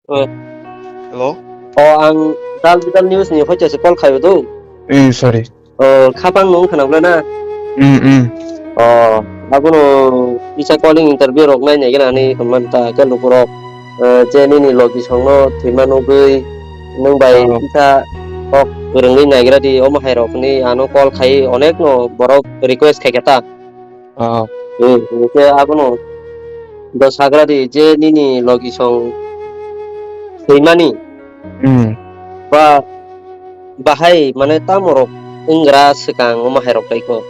Ờ, Hello? ang dal news ni hoche se kol khayo do. Sorry. Khapang nong khanang na. Mm. Aguno isa calling interview rok nai nei gana ni khaman ta ka lupuro. Jeni ni logi songno thimano gei nong bai isa ok rengni nai gira di om hai rok ni ano call khai onek no borok request khai kata. Ke aguno do sagra di jeni ni logi song thimani ba bahai mane tamorok ingra sekang oma herok taiko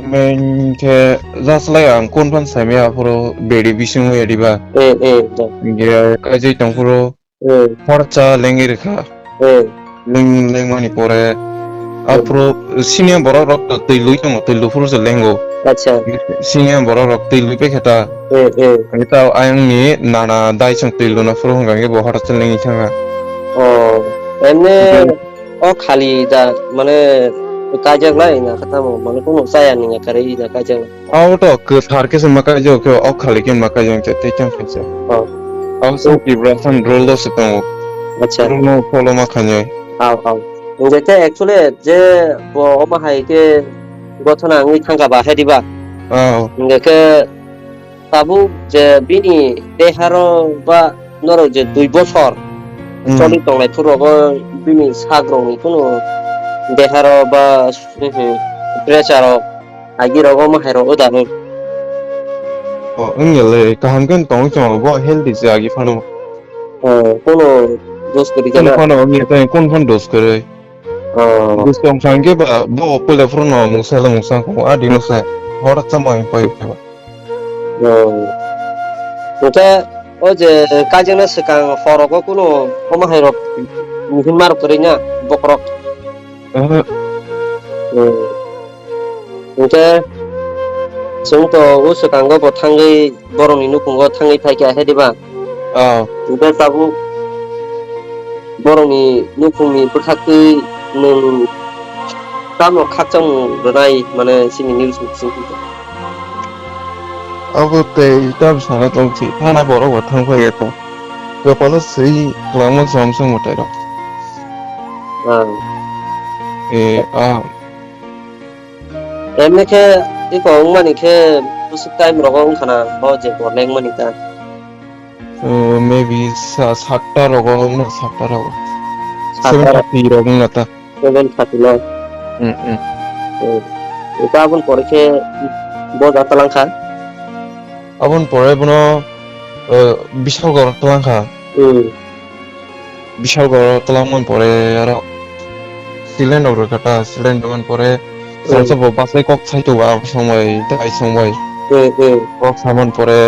Men ke zaslay ang konpan samya puro bedi bisung yadiba. da Gira kaji tang puro porcha lengir kha. Leng mani pore apro senior borok rok tei lui puro se lengo. acha Senior borok rok tei lui pe khata. Kita ayang ni nana dai chang tei lu na puro hangange bo horcha lengi changa. emne o khali da mane kajak lai na kata mo mane kono saya ni kare da kajak Auto ke thar ke semaka jo ke ok khali ke maka jang te te chang fense. Also vibration roll do se tong acha no follow ma khanye. au ngete actually je bo oma hai ke gotona ngi thanga ba hediba ngeke tabu je bini deharo ba noro je 2 বছর চলি তংলাই পুরো bini sagrong kuno deharo ba pressure agi rogo ma hero odaro Ngele kaham kan tong chong bo healthy se agi phano. kono dos kori jana Phano ngi ta kon phan dos kare. Dos tong sange ba bo pole frono mu sala mu sang ko adi no se. Hora chamai pai pa. Oke oje kajena sekang horogo kuno oma hero himar korinya bokrok oke sungto usukanggo bo thangai borong inu kungo thangai phaikya hediba oke tabu borong ni nukungni puthakti nung tamo khakchang ronai mane sini news singki Abo te tab sana tong chi thana boro wa thang phai to. Ko pala sei klamo samsung motai ro. emne ke iko mani ke usuk time rogong khana bo je borleng mani ta Maybe satta rogo na satta rogo. Satta. 730 rogo na ta. 739 এটা আপন পরীক্ষে বড় দাঁতালাং খা Abon pore bono bishal gor tlang kha. Bishal gor tlang mon pore aro silen or kata silen man pore salsa bo basai kok chai to ba somoi dai somoi kok samon pore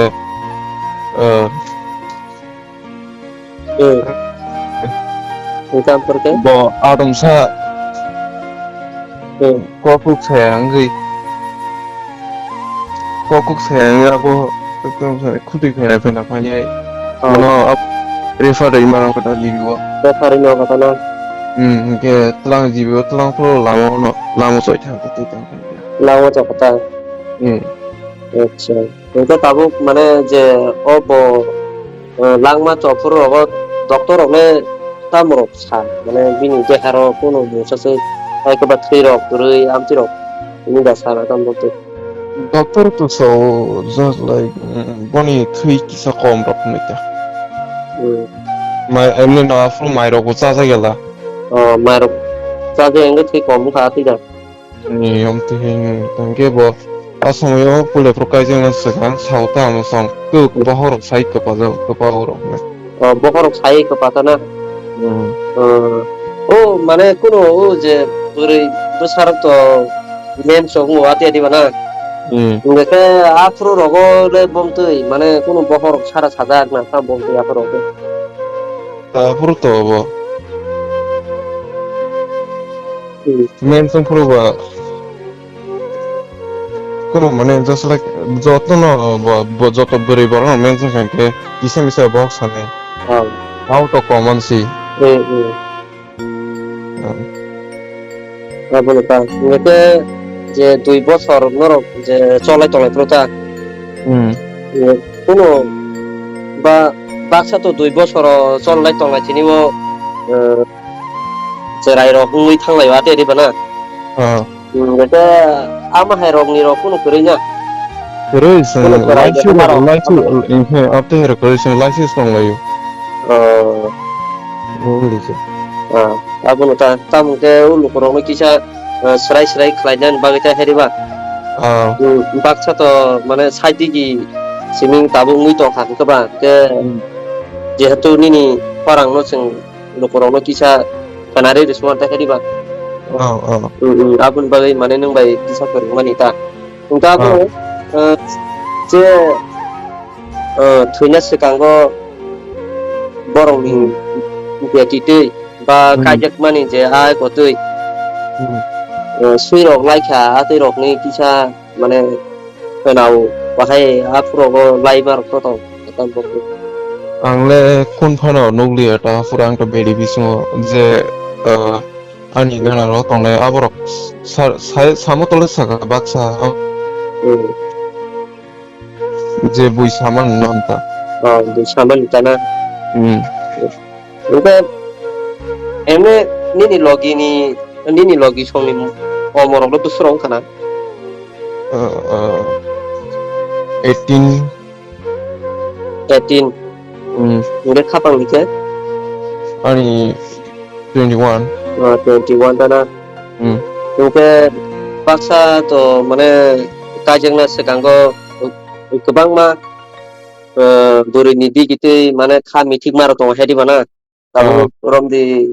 এটা পরকে bo adam sa kokuk sayang gi kokuk sayang abo ekdom sa khudi khena phena phanyai bono ab refer dai marang kata liwa ব্যাপারে ন কথা না ke tlang jibo tlang pro lamo soi tha ti tang লাও কথা আচ্ছা এটা তাবু মানে যে ও ব langma chopur rogo doctor ome tamrok sa মানে বিনি দেখারো কোন মুসাসে একবার থ্রি রক রই Amati rock ini dasar tam bote doctor to so just like boni thui kisa kom rok mita mai emne na fru mai rok cha sa gela maro sa je enge thi kom kha ti da ni om ti hing tangge bo asomoyo pule prokai jeng sa kan sauta am song ku ba hor sai ka pa ko pa hor বহরক সাই কে পাতা না ও মানে কোন ও যে পুরি বসার তো main song ওয়াতে দিবা না দেখে আফরো রগলে বমতই মানে কোন বহরক সারা সাজা না তা বমতই আফরো ta fru to bo men song fru ba kono mane just like joto no bo joto buri bor no men song ke kisa misa box sane how to common see বলে তা এতে যে 2 বছর নরক যে চলাই প্রতা কোন বা baksa to 2 bosoro cholnai tongnai tinimo jerai rok ngui thanglai wa te riba na gete ama hai rok ni rok kuno kurinya Terus kuno kurai gete maro ini apa ya terus license dong layu. Boleh sih. abun ta tam ke ulu korong no kisa serai khlainan bagita heriba baksa to mane saidi gi siming tabu ngui to khak ka ba ke jehetu nini parang no sing ulu korong no kisa kanare risma ta heriba abun bagai mane nang bai kisa korong mani ta ungta ko je thuina sekango borong ni biatite ba kajak mani je ai ko tui sui rok lai kha atui rok ni kisa mane penau bahai apro go lai bar ko to tam bo Angle kun phano nugli eta furang to bedi bisungo je ani gana ro tongle aborok samotole saka baksa je bui saman nanta du saman tana ube eme nini logi songni omorok lo surong kana 18 ure khapang like ani 21 21 tana ube baksa to mane kajengna sekango kebang ma buri nidi gitu mana kami tik maro tong hedi mana tamu rom di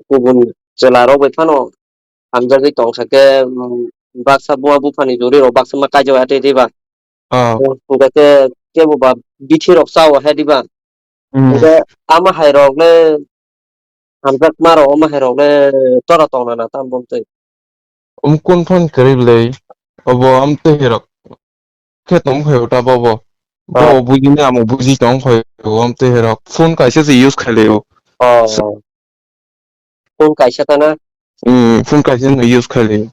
kubun jelaro betano hamja gi tong sake baksa buah bufani juri ro baksa ma kajo ate diba uga ke buba bithi rok saw hedi ba uga ama hai rok le hamja maro ama hai rok le tora tong na tam bom te kun phan karible obo amte hirok ke tom khoy ta bobo bo buji na mo buji tong khoy amte hirok phone kaise se use khale phone kaisa tana phone kaise no use khale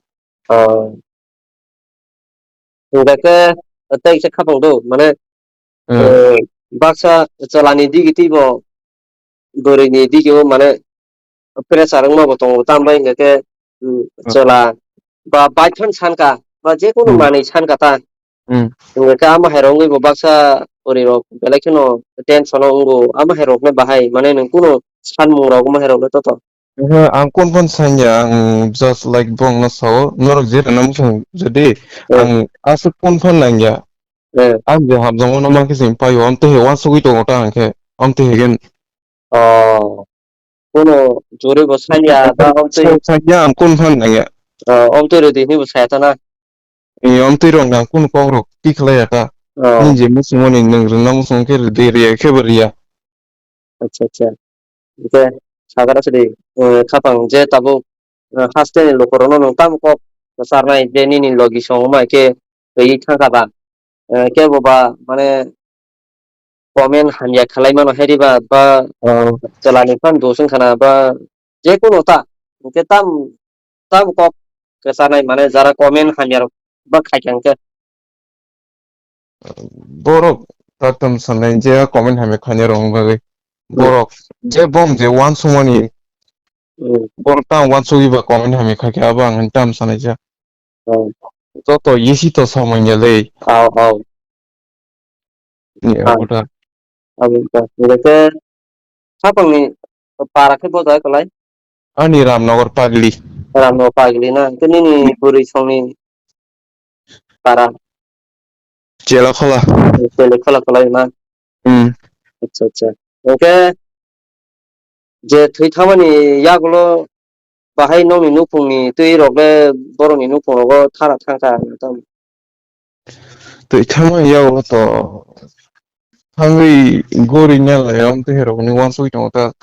uga ke tai se khapang do mane baksa jalani digiti bo dorini digio mane pressure ma bo tong tambai ngake jala ba baithon sanka ba je kono mani sanka ta ngake ama herong bo baksa ori rok belekino tension ngo ama herok ne bahai mane nang kuno sanmung rok ma herok to to ang kun phan sanya ang just like bong na saw norok je nam sung jadi ang asuk kun phan nangya ang je hab jong no mang ke sim payo amte he wan sugui to ta ang ke amte hegen kuno jore bo sanya ba omte sanya ang kun phan nangya omte re de ni bo sa ta na amte rong na kun ko rok ki khlaya ta ninje musumoni nang nam sung ke de re ke bariya अच्छा अच्छा 이제 사가라스리 카방 제 타보 하스텔 로코로노 땀고 사르나 이제니니 로기 소마 이게 이 타가바 ke boba mane komen hanya khalaiman heriba ba jalani fan dosun khana ba je kono ta ke tam kok kesanai mane jara komen hanya ba khakyang ke borok tatam sanai je comment hame khane rong bagai borok je bom je wan sumoni borok ta wan sugi ba comment hame khake aba ang tam sanai je to yesi to samanya le aw ni abuda abinka ngeke kapang ni para ke bodai kolai ani ramnagar pagli ramno pagli na kini ni puri songni para chela khola tele khala kolai na अच्छा अच्छा okay जे थै थामानि यागलो बाहाय नौनि नुफुंनि तै रगले बर'नि नुफुंआवबो थारा थांखा एकदम to ithama yaw to hangri gori nyala yam te hero ni wan sui to ta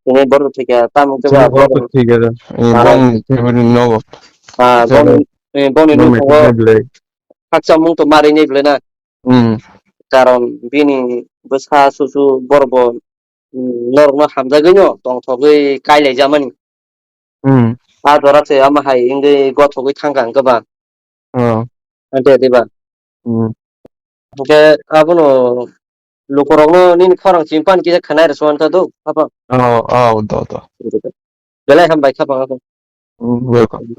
ini baru tiga tamu chene coba bor ko borong ठीक है ah bom te no chela boni no me te नुफुंआव ble haksa mung to mari nei blena karon bini besa susu borbo norma hamjagino tongthogoi kailai jamani a dorate ama hai ingai gothogoi thangkang goba ante diba Oke, apa no lukurongno nin khorang simpan kita khanai rasuan ta do apa udah. belai ham baik apa Welcome.